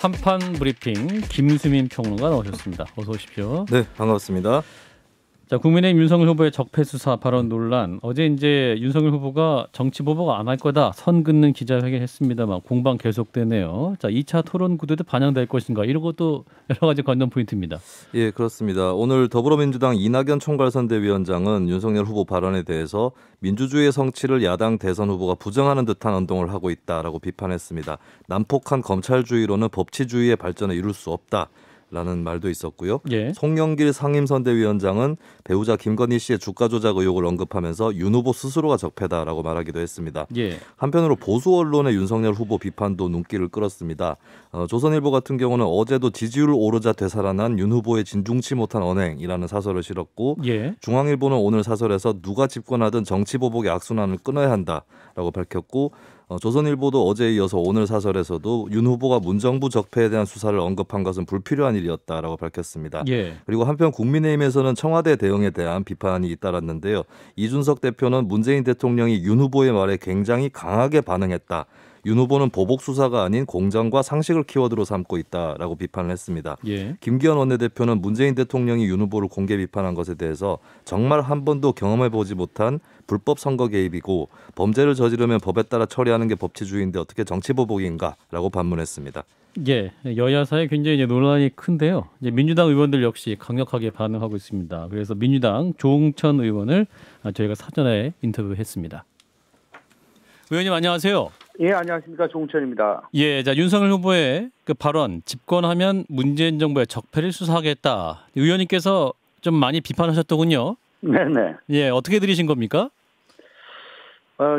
한판 브리핑 김수민 평론가 나오셨습니다. 어서 오십시오. 네, 반갑습니다. 자, 국민의힘 윤석열 후보의 적폐 수사 발언 논란. 어제 이제 윤석열 후보가 정치 보복 안 할 거다 선 긋는 기자회견 했습니다만 공방 계속되네요. 자, 2차 토론 구도도 반영될 것인가 이런 것도 여러 가지 관전 포인트입니다. 예, 그렇습니다. 오늘 더불어민주당 이낙연 총괄선대위원장은 윤석열 후보 발언에 대해서 민주주의의 성취를 야당 대선 후보가 부정하는 듯한 언동을 하고 있다라고 비판했습니다. 난폭한 검찰주의로는 법치주의의 발전을 이룰 수 없다. 라는 말도 있었고요. 예. 송영길 상임선대위원장은 배우자 김건희 씨의 주가 조작 의혹을 언급하면서 윤 후보 스스로가 적폐다라고 말하기도 했습니다. 예. 한편으로 보수 언론의 윤석열 후보 비판도 눈길을 끌었습니다. 조선일보 같은 경우는 어제도 지지율 오르자 되살아난 윤 후보의 진중치 못한 언행이라는 사설을 실었고 예. 중앙일보는 오늘 사설에서 누가 집권하든 정치 보복의 악순환을 끊어야 한다라고 밝혔고 조선일보도 어제에 이어서 오늘 사설에서도 윤 후보가 문정부 적폐에 대한 수사를 언급한 것은 불필요한 일이었다라고 밝혔습니다. 예. 그리고 한편 국민의힘에서는 청와대 대응에 대한 비판이 잇따랐는데요. 이준석 대표는 문재인 대통령이 윤 후보의 말에 굉장히 강하게 반응했다. 윤 후보는 보복 수사가 아닌 공정과 상식을 키워드로 삼고 있다라고 비판을 했습니다. 예. 김기현 원내대표는 문재인 대통령이 윤 후보를 공개 비판한 것에 대해서 정말 한 번도 경험해보지 못한 불법 선거 개입이고 범죄를 저지르면 법에 따라 처리하는 게 법치주의인데 어떻게 정치 보복인가라고 반문했습니다. 예, 여야 사이에 굉장히 이제 논란이 큰데요. 이제 민주당 의원들 역시 강력하게 반응하고 있습니다. 그래서 민주당 조응천 의원을 저희가 사전에 인터뷰했습니다. 의원님 안녕하세요. 예, 안녕하십니까. 조응천입니다. 예, 자 윤석열 후보의 그 발언 집권하면 문재인 정부의 적폐를 수사하겠다. 의원님께서 좀 많이 비판하셨더군요. 네네. 예, 어떻게 들으신 겁니까?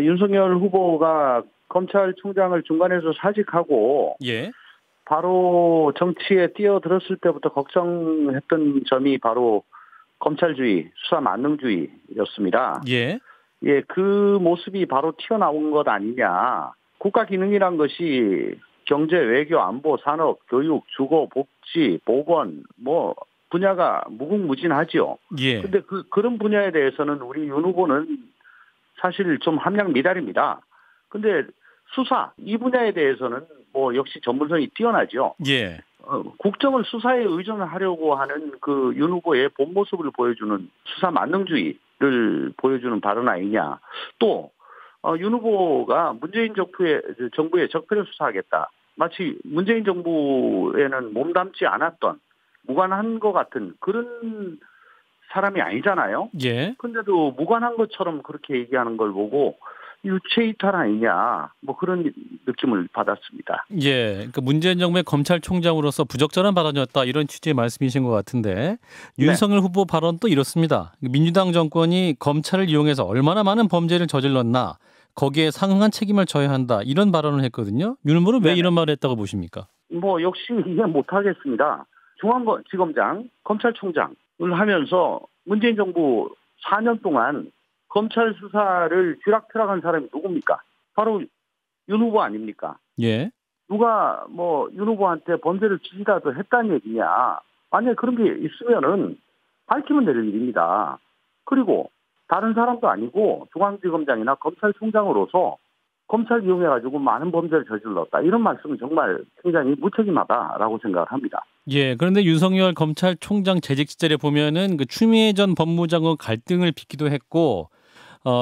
윤석열 후보가 검찰총장을 중간에서 사직하고 예. 바로 정치에 뛰어들었을 때부터 걱정했던 점이 바로 검찰주의, 수사 만능주의였습니다. 예. 예, 그 모습이 바로 튀어나온 것 아니냐. 국가 기능이란 것이 경제, 외교, 안보, 산업, 교육, 주거, 복지, 보건 분야가 무궁무진하죠. 예. 근데 그런 분야에 대해서는 우리 윤 후보는 사실 좀 함량 미달입니다. 근데 수사 이 분야에 대해서는 역시 전문성이 뛰어나죠. 예. 국정을 수사에 의존하려고 하는 그 윤 후보의 본 모습을 보여주는 수사 만능주의를 보여주는 발언 아니냐. 또 윤 후보가 문재인 정부의 적폐를 수사하겠다. 마치 문재인 정부에는 몸담지 않았던 무관한 것 같은 그런 사람이 아니잖아요. 예. 근데도 무관한 것처럼 그렇게 얘기하는 걸 보고 유체이탈 아니냐 그런 느낌을 받았습니다. 예, 그러니까 문재인 정부의 검찰총장으로서 부적절한 발언이었다 이런 취지의 말씀이신 것 같은데 윤석열 후보 발언도 이렇습니다. 민주당 정권이 검찰을 이용해서 얼마나 많은 범죄를 저질렀나 거기에 상응한 책임을 져야 한다 이런 발언을 했거든요. 윤 후보는 왜 이런 말을 했다고 보십니까? 역시 이해 못하겠습니다. 중앙지검장, 검찰총장을 하면서 문재인 정부 4년 동안 검찰 수사를 쥐락펴락한 사람이 누굽니까? 바로 윤 후보 아닙니까? 예. 누가 윤 후보한테 범죄를 지시라도 했다는 얘기냐? 만약에 그런 게 있으면은 밝히면 될 일입니다. 그리고 다른 사람도 아니고 중앙지검장이나 검찰총장으로서 검찰 이용해가지고 많은 범죄를 저질렀다. 이런 말씀은 정말 굉장히 무책임하다라고 생각을 합니다. 예, 그런데 윤석열 검찰총장 재직 시절에 보면은 그 추미애 전 법무장관 갈등을 빚기도 했고,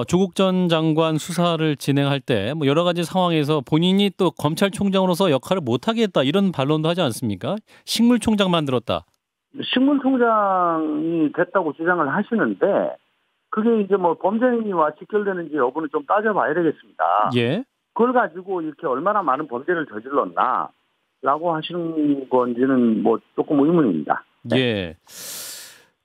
조국 전 장관 수사를 진행할 때 여러 가지 상황에서 본인이 또 검찰총장으로서 역할을 못하게 했다 이런 반론도 하지 않습니까? 식물총장 만들었다. 식물총장이 됐다고 주장을 하시는데 그게 이제 범죄 행위와 직결되는지 여부는 좀 따져봐야 되겠습니다. 예. 그걸 가지고 이렇게 얼마나 많은 범죄를 저질렀나라고 하시는 건지는 조금 의문입니다. 네. 예.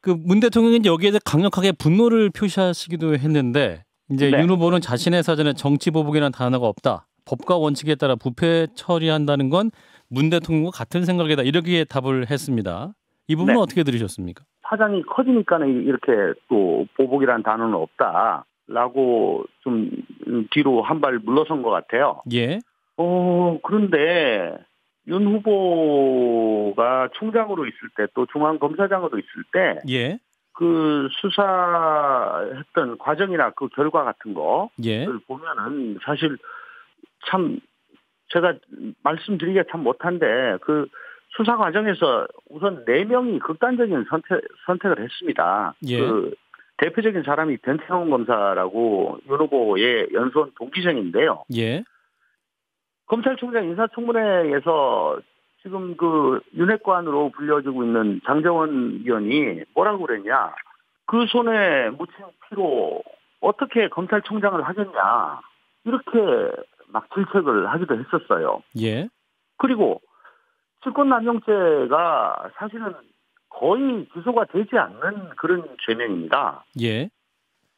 그 문 대통령이 여기에 대해 강력하게 분노를 표시하시기도 했는데 이제 네. 윤 후보는 자신의 사전에 정치 보복이라는 단어가 없다. 법과 원칙에 따라 부패 처리한다는 건 문 대통령과 같은 생각이다. 이렇게 답을 했습니다. 이 부분은 네. 어떻게 들으셨습니까? 파장이 커지니까는 이렇게 또 보복이라는 단어는 없다라고 좀 뒤로 한 발 물러선 것 같아요. 예. 그런데 윤 후보가 총장으로 있을 때 또 중앙검사장으로 있을 때 예. 그 수사했던 과정이나 그 결과 같은 거를 예. 보면은 사실 참 제가 말씀드리기가 참 못한데 그 수사 과정에서 우선 4명이 극단적인 선택을 했습니다. 예. 그 대표적인 사람이 변태홍 검사라고 윤 후보의 연수원 동기생인데요. 예. 검찰총장 인사청문회에서 지금 그 윤핵관으로 불려지고 있는 장정원 위원이 뭐라고 그랬냐. 그 손에 묻힌 피로 어떻게 검찰총장을 하겠냐. 이렇게 막 질책을 하기도 했었어요. 예. 그리고 직권남용죄가 사실은 거의 기소가 되지 않는 그런 죄명입니다. 예.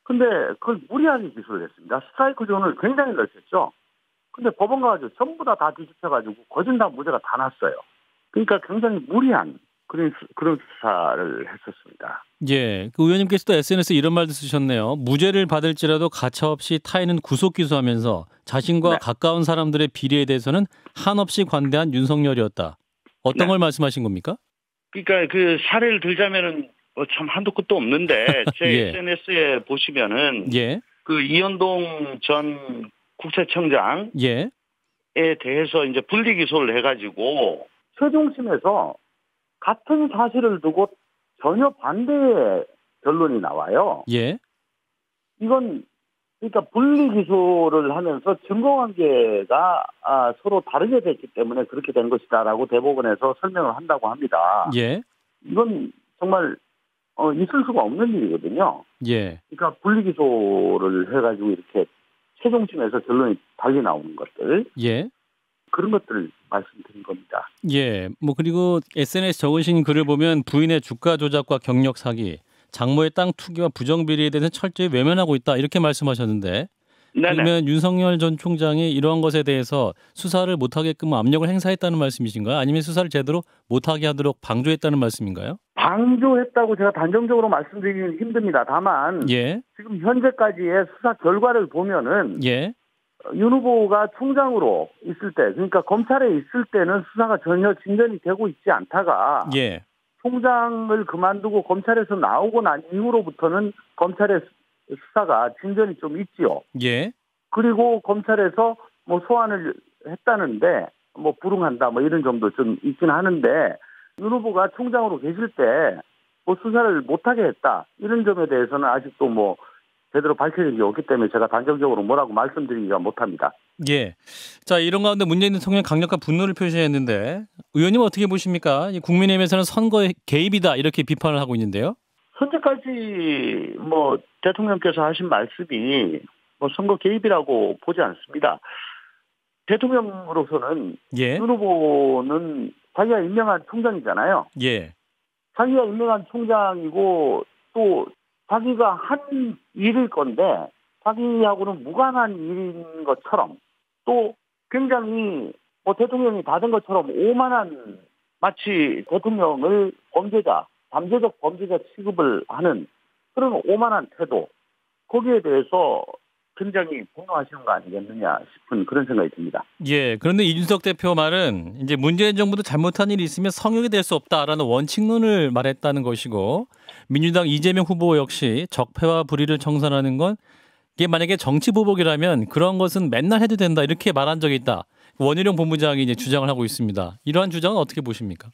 근데 그걸 무리하게 기소를 했습니다. 스트라이크 존을 굉장히 넓혔죠. 근데 법원 가가지고 전부 다 뒤집혀가지고 거진 다 무죄가 다 났어요. 그러니까 굉장히 무리한 그런 수사를 했었습니다. 예. 그 의원님께서도 SNS에 이런 말도 쓰셨네요. 무죄를 받을지라도 가차없이 타인은 구속 기소하면서 자신과 네. 가까운 사람들의 비리에 대해서는 한없이 관대한 윤석열이었다. 어떤 네. 걸 말씀하신 겁니까? 그러니까 그 사례를 들자면은 참 한도 끝도 없는데 제 예. SNS에 보시면은 예. 그 이현동 전 국세청장에 예. 대해서 이제 분리 기소를 해가지고 최종심에서 같은 사실을 두고 전혀 반대의 결론이 나와요. 예. 이건 그러니까 분리 기소를 하면서 증거관계가 서로 다르게 됐기 때문에 그렇게 된 것이다라고 대법원에서 설명을 한다고 합니다. 예. 이건 정말 있을 수가 없는 일이거든요. 예. 그러니까 분리 기소를 해가지고 이렇게 최종심에서 결론이 달리 나오는 것들 예. 그런 것들을 말씀드린 겁니다. 예. 뭐 그리고 SNS 적으신 글을 보면 부인의 주가 조작과 경력 사기, 장모의 땅 투기와 부정 비리에 대해서 철저히 외면하고 있다 이렇게 말씀하셨는데 네네. 그러면 윤석열 전 총장이 이러한 것에 대해서 수사를 못하게끔 압력을 행사했다는 말씀이신가요? 아니면 수사를 제대로 못하게 하도록 방조했다는 말씀인가요? 방조했다고 제가 단정적으로 말씀드리기는 힘듭니다. 다만 예. 지금 현재까지의 수사 결과를 보면은 예. 윤 후보가 총장으로 있을 때 그러니까 검찰에 있을 때는 수사가 전혀 진전이 되고 있지 않다가 예. 총장을 그만두고 검찰에서 나오고 난 이후로부터는 검찰의 수사가 진전이 좀 있지요. 예. 그리고 검찰에서 뭐 소환을 했다는데 뭐 불응한다 뭐 이런 점도 좀 있긴 하는데 윤 후보가 총장으로 계실 때 뭐 수사를 못하게 했다 이런 점에 대해서는 아직도 뭐 제대로 밝혀진 게 없기 때문에 제가 단정적으로 뭐라고 말씀드리기가 못합니다. 예. 자, 이런 가운데 문재인 대통령 강력한 분노를 표시했는데 의원님 어떻게 보십니까? 이 국민의힘에서는 선거의 개입이다 이렇게 비판을 하고 있는데요. 현재까지 뭐 대통령께서 하신 말씀이 뭐 선거 개입이라고 보지 않습니다. 대통령으로서는 예. 윤 후보는 자기가 임명한 총장이잖아요. 예. 자기가 임명한 총장이고 또 자기가 한 일일 건데 자기하고는 무관한 일인 것처럼 또 굉장히 뭐 대통령이 받은 것처럼 오만한 마치 대통령을 범죄자, 잠재적 범죄자 취급을 하는 그런 오만한 태도 거기에 대해서 굉장히 분노하시는 거 아니겠느냐 싶은 그런 생각이 듭니다. 예. 그런데 이준석 대표 말은 이제 문재인 정부도 잘못한 일이 있으면 성역이 될 수 없다라는 원칙론을 말했다는 것이고 민주당 이재명 후보 역시 적폐와 불의를 청산하는 건 이게 만약에 정치 보복이라면 그런 것은 맨날 해도 된다 이렇게 말한 적이 있다. 원희룡 본부장이 이제 주장을 하고 있습니다. 이러한 주장은 어떻게 보십니까?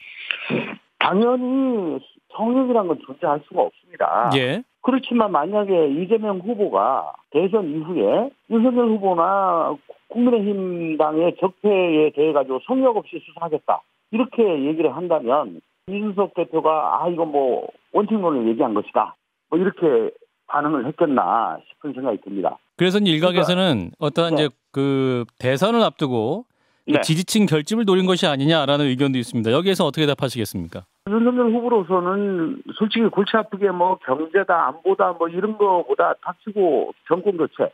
당연히 성역이라는 건 존재할 수가 없습니다. 예. 그렇지만 만약에 이재명 후보가 대선 이후에 윤석열 후보나 국민의힘당의 적폐에 대해 가지고 성역 없이 수사하겠다 이렇게 얘기를 한다면 이준석 대표가 이건 뭐 원칙론을 얘기한 것이다 뭐 이렇게 반응을 했겠나 싶은 생각이 듭니다. 그래서 일각에서는 어떠한 네. 이제 그 대선을 앞두고 네. 지지층 결집을 노린 것이 아니냐라는 의견도 있습니다. 여기에서 어떻게 답하시겠습니까? 윤석열 후보로서는 솔직히 골치 아프게 뭐 경제다 안보다 뭐 이런 거보다 닥치고 정권 교체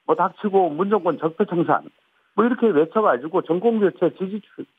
뭐 닥치고 문정권 적폐 청산 뭐 이렇게 외쳐가지고 정권 교체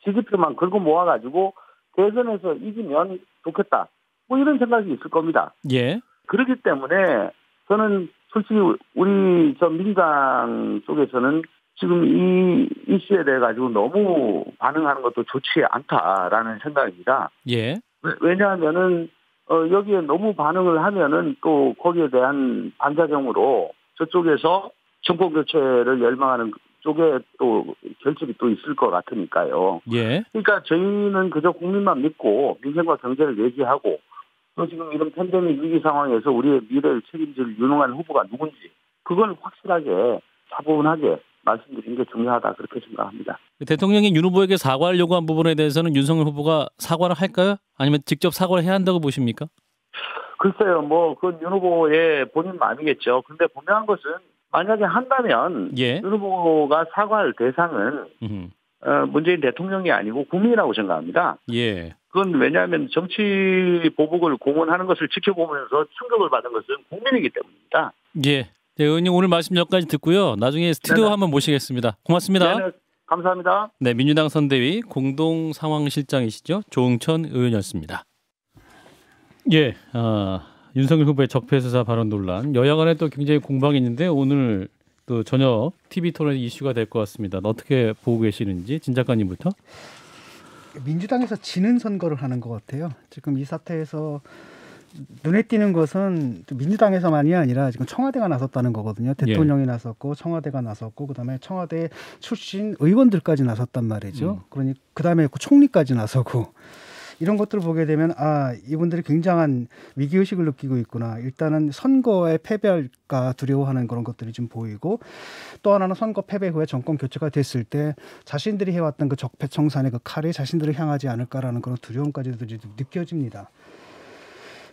지지표만 긁어 모아가지고 대선에서 이기면 좋겠다 뭐 이런 생각이 있을 겁니다. 예. 그렇기 때문에 저는 솔직히 우리 민주당 쪽에서는 지금 이 이슈에 대해 가지고 너무 반응하는 것도 좋지 않다라는 생각입니다. 예. 왜냐하면은 여기에 너무 반응을 하면은 또 거기에 대한 반작용으로 저쪽에서 정권 교체를 열망하는 쪽에 또 결집이 또 있을 것 같으니까요. 예. 그러니까 저희는 그저 국민만 믿고 민생과 경제를 얘기하고 또 지금 이런 팬데믹 위기 상황에서 우리의 미래를 책임질 유능한 후보가 누군지 그걸 확실하게 차분하게 말씀드린 게 중요하다 그렇게 생각합니다. 대통령이 윤 후보에게 사과를 요구한 부분에 대해서는 윤석열 후보가 사과를 할까요? 아니면 직접 사과를 해야 한다고 보십니까? 글쎄요, 그건 윤 후보의 본인 마음이겠죠. 근데 분명한 것은 만약에 한다면 예. 윤 후보가 사과할 대상은 문재인 대통령이 아니고 국민이라고 생각합니다. 예. 그건 왜냐하면 정치 보복을 공언하는 것을 지켜보면서 충격을 받은 것은 국민이기 때문입니다. 예. 네, 의원님 오늘 말씀 여기까지 듣고요. 나중에 스튜디오 네네. 한번 모시겠습니다. 고맙습니다. 네네. 감사합니다. 네, 민주당 선대위 공동상황실장이시죠. 조응천 의원이었습니다. 예, 윤석열 후보의 적폐수사 발언 논란. 여야 간에 또 굉장히 공방이 있는데 오늘 또 저녁 TV 토론 이슈가 될 것 같습니다. 어떻게 보고 계시는지 진 작가님부터. 민주당에서 지는 선거를 하는 것 같아요. 지금 이 사태에서 눈에 띄는 것은 민주당에서만이 아니라 지금 청와대가 나섰다는 거거든요. 대통령이 나섰고 청와대가 나섰고 그다음에 청와대 출신 의원들까지 나섰단 말이죠. 그러니 그다음에 총리까지 나서고 이런 것들을 보게 되면 이분들이 굉장한 위기의식을 느끼고 있구나. 일단은 선거에 패배할까 두려워하는 그런 것들이 좀 보이고 또 하나는 선거 패배 후에 정권 교체가 됐을 때 자신들이 해왔던 그 적폐청산의 그 칼이 자신들을 향하지 않을까라는 그런 두려움까지도 느껴집니다.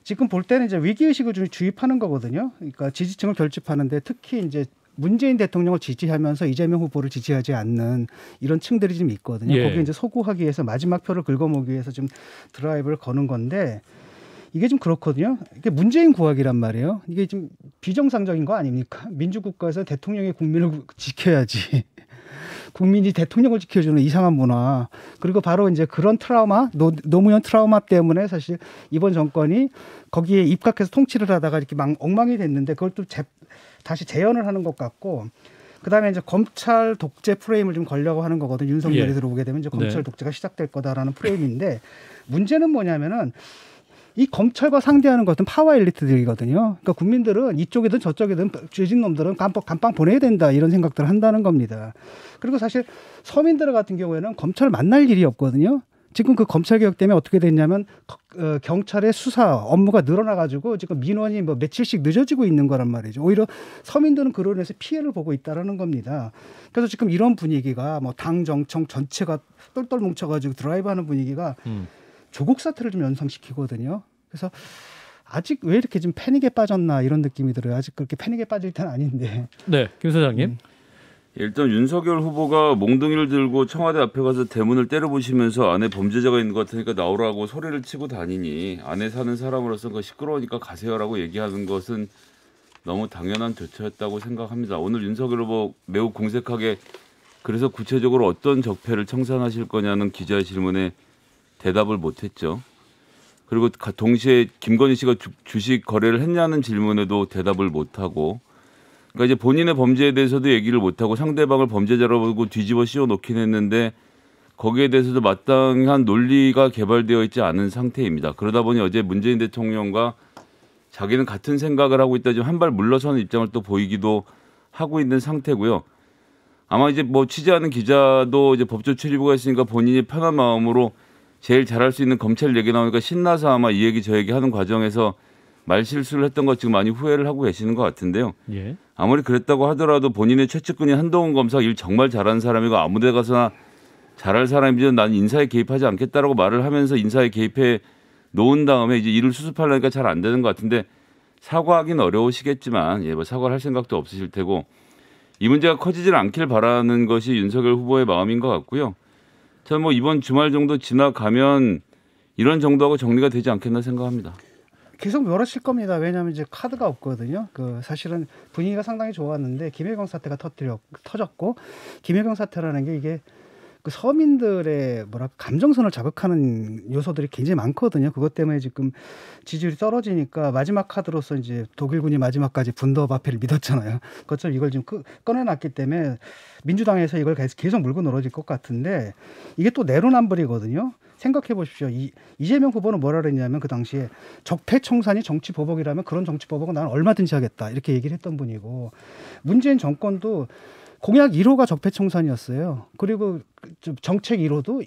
지금 볼 때는 이제 위기의식을 좀 주입하는 거거든요. 그러니까 지지층을 결집하는데 특히 이제 문재인 대통령을 지지하면서 이재명 후보를 지지하지 않는 이런 층들이 좀 있거든요. 예. 거기에 이제 소구하기 위해서 마지막 표를 긁어모으기 위해서 좀 드라이브를 거는 건데 이게 좀 그렇거든요. 이게 문재인 구하기란 말이에요. 이게 좀 비정상적인 거 아닙니까? 민주국가에서 대통령이 국민을 지켜야지. 국민이 대통령을 지켜주는 이상한 문화. 그리고 바로 이제 그런 트라우마, 노무현 트라우마 때문에 사실 이번 정권이 거기에 입각해서 통치를 하다가 이렇게 엉망이 됐는데 그걸 또 다시 재현을 하는 것 같고 그다음에 이제 검찰 독재 프레임을 좀 걸려고 하는 거거든요. 윤석열이 들어오게 되면 이제 검찰 독재가 시작될 거다라는 프레임인데 문제는 뭐냐면은 이 검찰과 상대하는 것은 파워 엘리트들이거든요. 그러니까 국민들은 이쪽이든 저쪽이든 죄진 놈들은 감방 보내야 된다 이런 생각들을 한다는 겁니다. 그리고 사실 서민들 같은 경우에는 검찰을 만날 일이 없거든요. 지금 그 검찰 개혁 때문에 어떻게 됐냐면 경찰의 수사 업무가 늘어나가지고 지금 민원이 며칠씩 늦어지고 있는 거란 말이죠. 오히려 서민들은 그로 인해서 피해를 보고 있다라는 겁니다. 그래서 지금 이런 분위기가 당 정청 전체가 똘똘 뭉쳐가지고 드라이브하는 분위기가 조국 사태를 좀 연상시키거든요. 그래서 아직 왜 이렇게 좀 패닉에 빠졌나 이런 느낌이 들어요. 아직 그렇게 패닉에 빠질 때는 아닌데. 네, 김 소장님. 일단 윤석열 후보가 몽둥이를 들고 청와대 앞에 가서 대문을 때려부시면서 안에 범죄자가 있는 것 같으니까 나오라고 소리를 치고 다니니 안에 사는 사람으로서 그 시끄러우니까 가세요라고 얘기하는 것은 너무 당연한 조처였다고 생각합니다. 오늘 윤석열 후보 매우 공색하게 그래서 구체적으로 어떤 적폐를 청산하실 거냐는 기자의 질문에 대답을 못했죠. 그리고 동시에 김건희 씨가 주식 거래를 했냐는 질문에도 대답을 못하고 그러니까 이제 본인의 범죄에 대해서도 얘기를 못하고 상대방을 범죄자라고 뒤집어 씌워놓긴 했는데 거기에 대해서도 마땅한 논리가 개발되어 있지 않은 상태입니다. 그러다 보니 어제 문재인 대통령과 자기는 같은 생각을 하고 있다 지금 한 발 물러서는 입장을 또 보이기도 하고 있는 상태고요. 아마 이제 취재하는 기자도 이제 법조 출입구가 있으니까 본인이 편한 마음으로 제일 잘할 수 있는 검찰 얘기 나오니까 신나서 아마 이 얘기 저 얘기 하는 과정에서 말실수를 했던 거 지금 많이 후회를 하고 계시는 것 같은데요. 예. 아무리 그랬다고 하더라도 본인의 최측근인 한동훈 검사 일 정말 잘하는 사람이고 아무 데 가서나 잘할 사람이지 난 인사에 개입하지 않겠다라고 말을 하면서 인사에 개입해 놓은 다음에 이제 일을 수습하려니까 잘 안 되는 것 같은데 사과하기는 어려우시겠지만 사과를 할 생각도 없으실 테고 이 문제가 커지질 않길 바라는 것이 윤석열 후보의 마음인 것 같고요. 저는 이번 주말 정도 지나가면 이런 정도하고 정리가 되지 않겠나 생각합니다. 계속 멀어질 겁니다. 왜냐하면 이제 카드가 없거든요. 사실은 분위기가 상당히 좋았는데 김혜경 사태가 터졌고 김혜경 사태라는 게 이게 그 서민들의 감정선을 자극하는 요소들이 굉장히 많거든요. 그것 때문에 지금 지지율이 떨어지니까 마지막 카드로서 이제 독일군이 마지막까지 분더바페를 믿었잖아요. 그것처럼 이걸 지금 꺼내놨기 때문에 민주당에서 이걸 계속 물고 늘어질 것 같은데 이게 또 내로남불이거든요. 생각해 보십시오. 이재명 후보는 뭐라 그랬냐면 그 당시에 적폐청산이 정치보복이라면 그런 정치보복은 나는 얼마든지 하겠다 이렇게 얘기를 했던 분이고 문재인 정권도 공약 1호가 적폐청산이었어요. 그리고 정책 1호도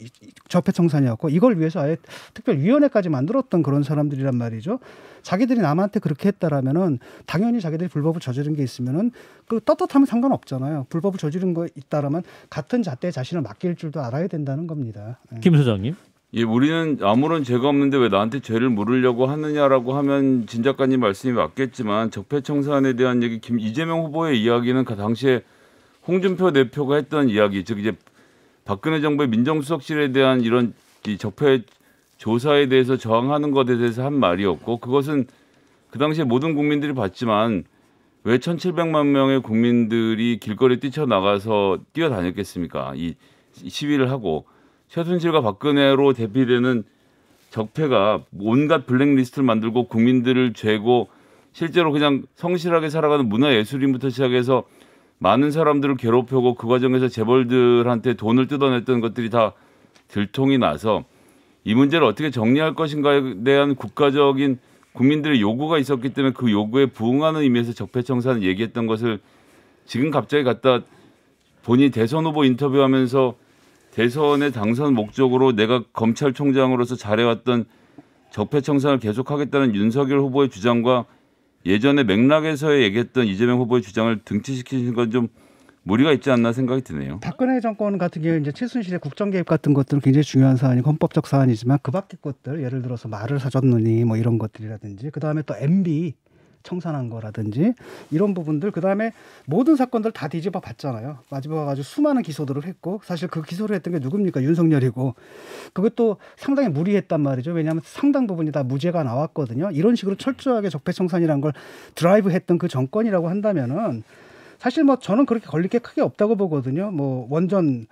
적폐청산이었고 이걸 위해서 아예 특별위원회까지 만들었던 그런 사람들이란 말이죠. 자기들이 남한테 그렇게 했다라면은 당연히 자기들이 불법을 저지른 게 있으면은 그 떳떳하면 상관없잖아요. 불법을 저지른 거 있다라면 같은 잣대에 자신을 맡길 줄도 알아야 된다는 겁니다. 김 소장님. 예, 우리는 아무런 죄가 없는데 왜 나한테 죄를 물으려고 하느냐라고 하면 진 작가님 말씀이 맞겠지만 적폐청산에 대한 얘기, 이재명 후보의 이야기는 그 당시에 홍준표 대표가 했던 이야기, 즉 이제 박근혜 정부의 민정수석실에 대한 이런 이 적폐 조사에 대해서 저항하는 것에 대해서 한 말이었고, 그것은 그 당시에 모든 국민들이 봤지만 왜 1,700만 명의 국민들이 길거리에 뛰쳐나가서 뛰어다녔겠습니까? 이 시위를 하고 최순실과 박근혜로 대피되는 적폐가 온갖 블랙리스트를 만들고 국민들을 죄고 실제로 그냥 성실하게 살아가는 문화예술인부터 시작해서 많은 사람들을 괴롭히고 그 과정에서 재벌들한테 돈을 뜯어냈던 것들이 다 들통이 나서 이 문제를 어떻게 정리할 것인가에 대한 국가적인 국민들의 요구가 있었기 때문에 그 요구에 부응하는 의미에서 적폐청산을 얘기했던 것을 지금 갑자기 갖다 본인이 대선 후보 인터뷰하면서 대선의 당선 목적으로 내가 검찰총장으로서 잘해왔던 적폐청산을 계속하겠다는 윤석열 후보의 주장과 예전에 맥락에서 얘기했던 이재명 후보의 주장을 등치시키는 건 좀 무리가 있지 않나 생각이 드네요. 박근혜 정권 같은 경우에 이제 최순실의 국정 개입 같은 것들은 굉장히 중요한 사안이고 헌법적 사안이지만 그 밖의 것들, 예를 들어서 말을 사줬느니 뭐 이런 것들이라든지, 그 다음에 또 MB 청산한 거라든지 이런 부분들, 그 다음에 모든 사건들 다 뒤집어 봤잖아요. 마지막에 가지고 수많은 기소들을 했고, 사실 그 기소를 했던 게 누굽니까? 윤석열이고, 그것도 상당히 무리했단 말이죠. 왜냐하면 상당 부분이 다 무죄가 나왔거든요. 이런 식으로 철저하게 적폐청산이라는 걸 드라이브했던 그 정권이라고 한다면은 사실 뭐 저는 그렇게 걸릴 게 크게 없다고 보거든요. 뭐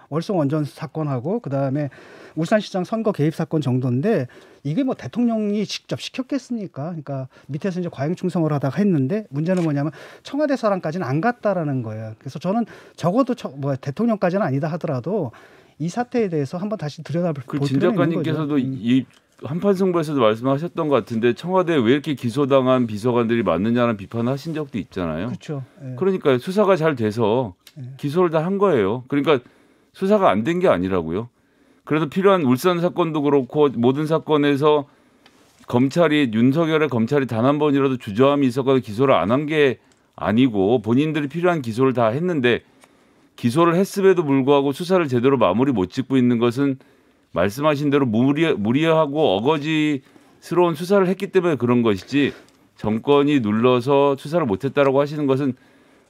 월성 원전 사건하고 그 다음에 울산시장 선거 개입 사건 정도인데 이게 뭐 대통령이 직접 시켰겠습니까? 그러니까 밑에서 이제 과잉 충성을 하다가 했는데 문제는 뭐냐면 청와대 사람까지는 안 갔다라는 거예요. 그래서 저는 적어도 대통령까지는 아니다 하더라도 이 사태에 대해서 한번 다시 들여다볼 필요가 있는 거죠. 진 작가님께서도 이 한판 승부에서도 말씀하셨던 것 같은데 청와대에 왜 이렇게 기소당한 비서관들이 많느냐는 비판을 하신 적도 있잖아요. 그렇죠. 예. 그러니까 수사가 잘 돼서 기소를 다 한 거예요. 그러니까 수사가 안 된 게 아니라고요. 그래서 필요한 울산 사건도 그렇고 모든 사건에서 윤석열의 검찰이 단 한 번이라도 주저함이 있었거나 기소를 안 한 게 아니고 본인들이 필요한 기소를 다 했는데 기소를 했음에도 불구하고 수사를 제대로 마무리 못 짓고 있는 것은 말씀하신 대로 무리하고 어거지스러운 수사를 했기 때문에 그런 것이지 정권이 눌러서 수사를 못했다라고 하시는 것은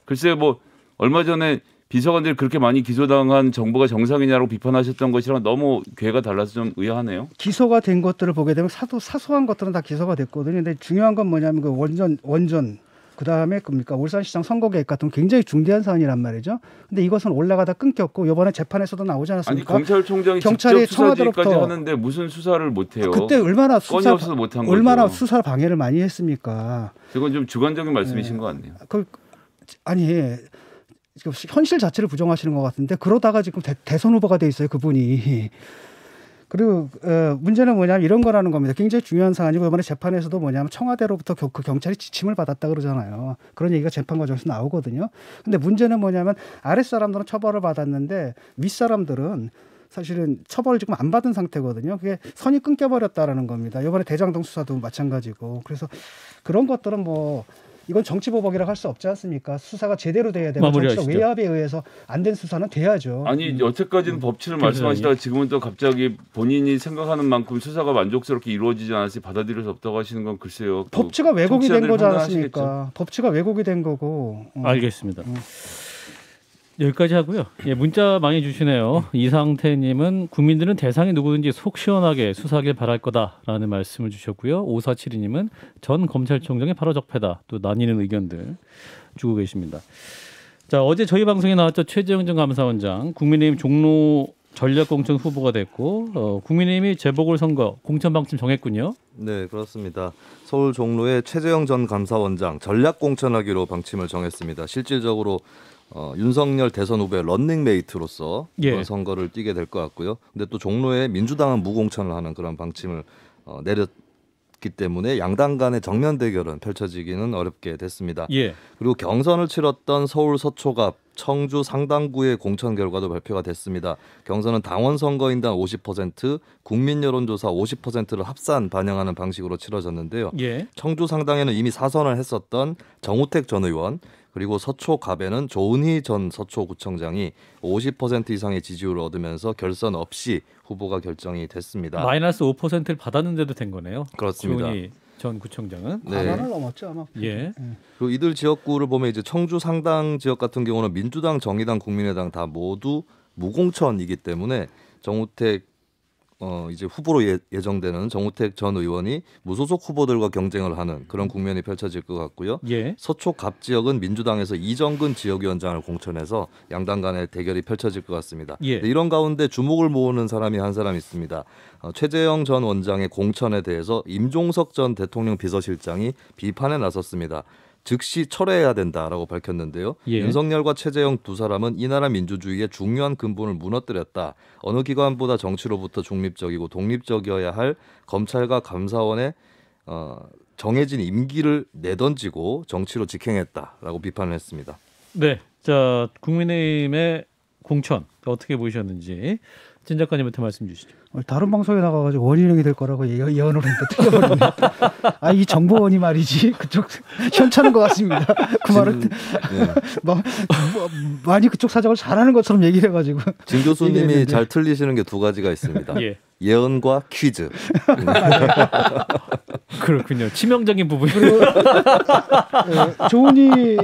글쎄요, 뭐 얼마 전에 비서관들이 그렇게 많이 기소당한 정부가 정상이냐고 비판하셨던 것이랑 너무 궤가 달라서 좀 의아하네요. 기소가 된 것들을 보게 되면 사소한 것들은 다 기소가 됐거든요. 근데 중요한 건 뭐냐면 그 원전 그다음에 울산시장 선거 개입 같은 굉장히 중대한 사안이란 말이죠. 근데 이것은 올라가다 끊겼고 이번에 재판에서도 나오지 않았습니까? 아니 경찰총장이 경찰이 직접 수사지까지 하는데 무슨 수사를 못해요? 그때 얼마나 거죠. 수사를 방해를 많이 했습니까? 이건 좀 주관적인 말씀이신 것 같네요. 현실 자체를 부정하시는 것 같은데 그러다가 지금 대선 후보가 돼 있어요, 그분이. 그리고 문제는 뭐냐면 이런 거라는 겁니다. 굉장히 중요한 사안이고 이번에 재판에서도 뭐냐면 청와대로부터 그 경찰이 지침을 받았다 그러잖아요. 그런 얘기가 재판 과정에서 나오거든요. 근데 문제는 뭐냐면 아랫사람들은 처벌을 받았는데 윗사람들은 사실은 처벌을 지금 안 받은 상태거든요. 그게 선이 끊겨버렸다라는 겁니다. 이번에 대장동 수사도 마찬가지고. 그래서 그런 것들은 뭐 이건 정치보복이라고 할 수 없지 않습니까? 수사가 제대로 돼야 되고 정치적 외압에 의해서 안 된 수사는 돼야죠. 아니 여태까지는 법치를 말씀하시다가 지금은 또 갑자기 본인이 생각하는 만큼 수사가 만족스럽게 이루어지지 않았으니 받아들일 수 없다고 하시는 건 글쎄요. 법치가 왜곡이 된 거지 않습니까? 법치가 왜곡이 된 거고. 알겠습니다. 여기까지 하고요. 예, 문자 많이 주시네요. 이상태님은 국민들은 대상이 누구든지 속 시원하게 수사하길 바랄 거다라는 말씀을 주셨고요. 5472님은 전 검찰총장이 바로 적폐다. 또 나뉘는 의견들 주고 계십니다. 자, 어제 저희 방송에 나왔죠. 최재형 전 감사원장 국민의힘 종로 전략공천 후보가 됐고 국민의힘이 재보궐선거 공천방침 정했군요. 네, 그렇습니다. 서울 종로의 최재형 전 감사원장 전략공천하기로 방침을 정했습니다. 실질적으로 윤석열 대선 후보의 런닝메이트로서 이번 선거를 뛰게 될 것 같고요. 근데 또 종로에 민주당은 무공천을 하는 그런 방침을 없기 때문에 양당 간의 정면 대결은 펼쳐지기는 어렵게 됐습니다. 예. 그리고 경선을 치렀던 서울 서초갑, 청주 상당구의 공천 결과도 발표가 됐습니다. 경선은 당원 선거인단 50%, 국민 여론조사 50%를 합산 반영하는 방식으로 치러졌는데요. 예. 청주 상당에는 이미 사선을 했었던 정우택 전 의원, 그리고 서초갑에는 조은희 전 서초구청장이 50% 이상의 지지율을 얻으면서 결선 없이 후보가 결정이 됐습니다. 마이너스 5%를 받았는데도 된 거네요. 그렇습니다. 조은희 전 구청장은. 네. 반환을 넘었죠 아마. 예. 그리고 이들 지역구를 보면 이제 청주 상당 지역 같은 경우는 민주당, 정의당, 국민의당 다 모두 무공천이기 때문에 정우택 이제 후보로 예정되는 정우택 전 의원이 무소속 후보들과 경쟁을 하는 그런 국면이 펼쳐질 것 같고요. 예. 서초갑 지역은 민주당에서 이정근 지역위원장을 공천해서 양당 간의 대결이 펼쳐질 것 같습니다. 예. 이런 가운데 주목을 모으는 사람이 한 사람 있습니다. 최재형 전 원장의 공천에 대해서 임종석 전 대통령 비서실장이 비판에 나섰습니다. 즉시 철회해야 된다라고 밝혔는데요. 예. 윤석열과 최재형 두 사람은 이 나라 민주주의의 중요한 근본을 무너뜨렸다. 어느 기관보다 정치로부터 중립적이고 독립적이어야 할 검찰과 감사원의 정해진 임기를 내던지고 정치로 직행했다라고 비판을 했습니다. 네. 자, 국민의힘의 공천 어떻게 보셨는지 진 작가님한테 말씀 주시죠. 다른 방송에 나가가지고 원희룡이 될 거라고 예언을 했는데 틀려버렸네. 아, 이 정보원이 말이지 그쪽 현찮은 것 같습니다. 그 말은 네. 많이 그쪽 사정을 잘하는 것처럼 얘기를 해가지고. 진 교수님이 얘기했는데. 잘 틀리시는 게 두 가지가 있습니다. 예. 예언과 퀴즈. 그렇군요. 치명적인 부분이. 조은희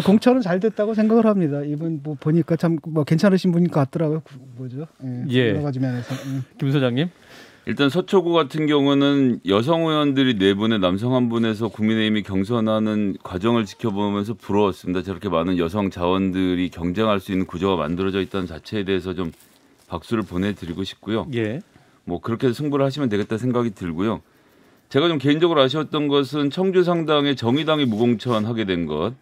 공천은 잘 됐다고 생각을 합니다. 이분 뭐 보니까 참 뭐 괜찮으신 분인 것 같더라고요. 뭐죠? 예. 여러 가지 면에서. 김 소장님. 일단 서초구 같은 경우는 여성 의원들이 4분에 남성 1분에서 국민의힘이 경선하는 과정을 지켜보면서 부러웠습니다. 저렇게 많은 여성 자원들이 경쟁할 수 있는 구조가 만들어져 있다는 자체에 대해서 좀 박수를 보내드리고 싶고요. 예. 뭐 그렇게 승부를 하시면 되겠다 생각이 들고요. 제가 좀 개인적으로 아쉬웠던 것은 청주 상당에 정의당이 무공천하게 된 것.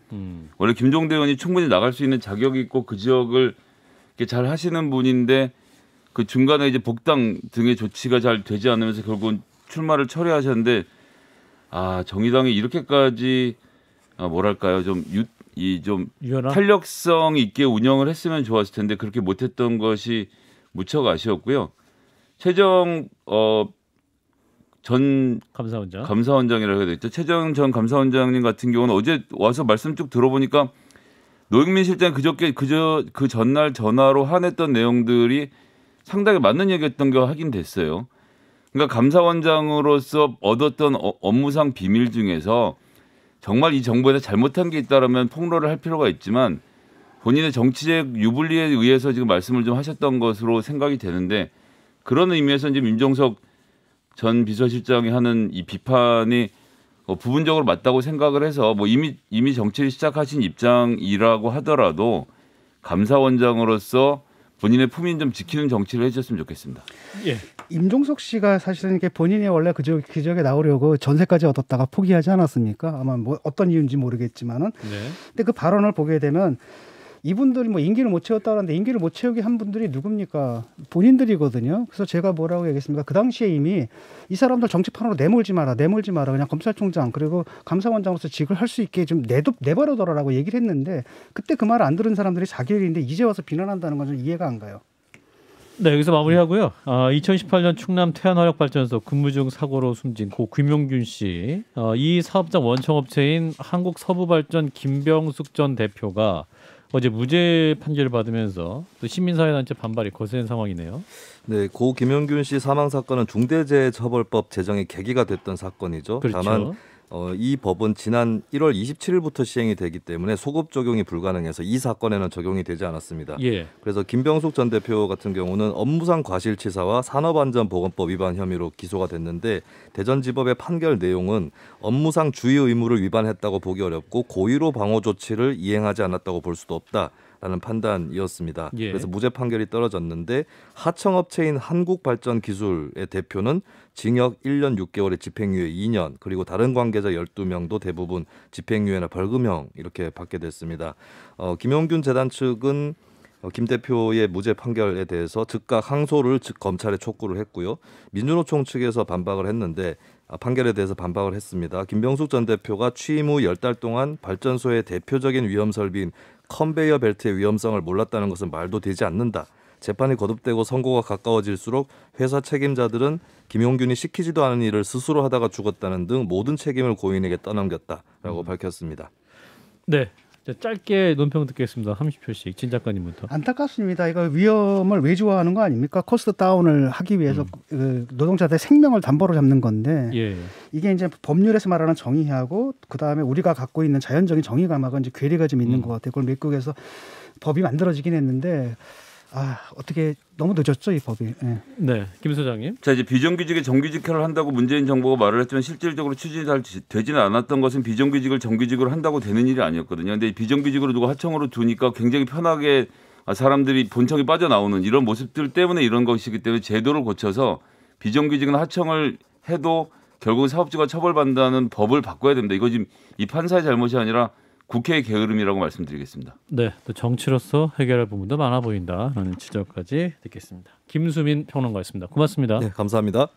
원래 김종대 의원이 충분히 나갈 수 있는 자격이 있고 그 지역을 이렇게 잘 하시는 분인데 그 중간에 이제 복당 등의 조치가 잘 되지 않으면서 결국은 출마를 철회하셨는데 정의당이 이렇게까지 뭐랄까요 좀 유연한? 탄력성 있게 운영을 했으면 좋았을 텐데 그렇게 못했던 것이 무척 아쉬웠고요. 최정 전 감사원장이라고 해야 되겠죠. 최정 전 감사원장님 같은 경우는 어제 와서 말씀 쭉 들어보니까 노영민 실장이 그 전날 전화로 화냈던 내용들이 상당히 맞는 얘기였던 게 확인됐어요. 그러니까 감사원장으로서 얻었던 업무상 비밀 중에서 정말 이 정부에서 잘못한 게 있다라면 폭로를 할 필요가 있지만 본인의 정치적 유불리에 의해서 지금 말씀을 좀 하셨던 것으로 생각이 되는데 그런 의미에서 이제 임종석 전 비서실장이 하는 이 비판이 부분적으로 맞다고 생각을 해서 뭐 이미 정치를 시작하신 입장이라고 하더라도 감사원장으로서 본인의 품인 좀 지키는 정치를 해주셨으면 좋겠습니다. 예. 임종석 씨가 사실은 이게 본인이 원래 그 지역에 나오려고 전세까지 얻었다가 포기하지 않았습니까? 아마 뭐 어떤 이유인지 모르겠지만은. 네. 근데 그 발언을 보게 되면 이분들이 뭐 임기를 못 채웠다는데 임기를 못 채우게 한 분들이 누굽니까? 본인들이거든요. 그래서 제가 뭐라고 얘기했습니까? 그 당시에 이미 이 사람들 정치판으로 내몰지 마라. 그냥 검찰총장 그리고 감사원장으로서 직을 할 수 있게 좀 내버려둬라라고 얘기를 했는데 그때 그 말을 안 들은 사람들이 자기들인데 이제 와서 비난한다는 건 좀 이해가 안 가요. 네, 여기서 마무리하고요. 2018년 충남 태안화력발전소 근무 중 사고로 숨진 고 김용균 씨. 이 사업장 원청업체인 한국서부발전 김병숙 전 대표가 어제 무죄 판결을 받으면서 또 시민사회단체 반발이 거센 상황이네요. 네, 고 김용균 씨 사망 사건은 중대재해처벌법 제정의 계기가 됐던 사건이죠. 그렇죠. 다만 이 법은 지난 1월 27일부터 시행이 되기 때문에 소급 적용이 불가능해서 이 사건에는 적용이 되지 않았습니다. 예. 그래서 김병숙 전 대표 같은 경우는 업무상 과실치사와 산업안전보건법 위반 혐의로 기소가 됐는데 대전지법의 판결 내용은 업무상 주의 의무를 위반했다고 보기 어렵고 고의로 방호 조치를 이행하지 않았다고 볼 수도 없다라는 판단이었습니다. 예. 그래서 무죄 판결이 떨어졌는데 하청업체인 한국발전기술의 대표는 징역 1년 6개월에 집행유예 2년 그리고 다른 관계자 12명도 대부분 집행유예나 벌금형 이렇게 받게 됐습니다. 김용균 재단 측은 김 대표의 무죄 판결에 대해서 즉각 항소를 검찰에 촉구를 했고요. 민주노총 측에서 반박을 했는데 판결에 대해서 반박을 했습니다. 김병숙 전 대표가 취임 후 10달 동안 발전소의 대표적인 위험 설비인 컨베이어 벨트의 위험성을 몰랐다는 것은 말도 되지 않는다. 재판이 거듭되고 선고가 가까워질수록 회사 책임자들은 김용균이 시키지도 않은 일을 스스로 하다가 죽었다는 등 모든 책임을 고인에게 떠넘겼다라고 밝혔습니다. 네. 자, 짧게 논평 듣겠습니다. 30초씩 진 작가님부터. 안타깝습니다. 이거 위험을 왜 좋아하는 거 아닙니까? 코스트 다운을 하기 위해서 그 노동자들의 생명을 담보로 잡는 건데 예. 이게 이제 법률에서 말하는 정의하고 그 다음에 우리가 갖고 있는 자연적인 정의 감각은 이제 괴리가 좀 있는 것 같아요. 그걸 미국에서 법이 만들어지긴 했는데 어떻게 너무 늦었죠 이 법이. 예. 네, 김 소장님. 자, 이제 비정규직에 정규직화를 한다고 문재인 정부가 말을 했지만 실질적으로 추진이 잘 되지는 않았던 것은 비정규직을 정규직으로 한다고 되는 일이 아니었거든요. 근데 비정규직으로 두고 하청으로 두니까 굉장히 편하게 사람들이 본청이 빠져나오는 이런 모습들 때문에 이런 것이기 때문에 제도를 고쳐서 비정규직은 하청을 해도 결국 사업주가 처벌받는다는 법을 바꿔야 됩니다. 이거 지금 이 판사의 잘못이 아니라 국회의 게으름이라고 말씀드리겠습니다. 네, 또 정치로서 해결할 부분도 많아 보인다라는 지적까지 듣겠습니다. 김수민 평론가였습니다. 고맙습니다. 네, 감사합니다.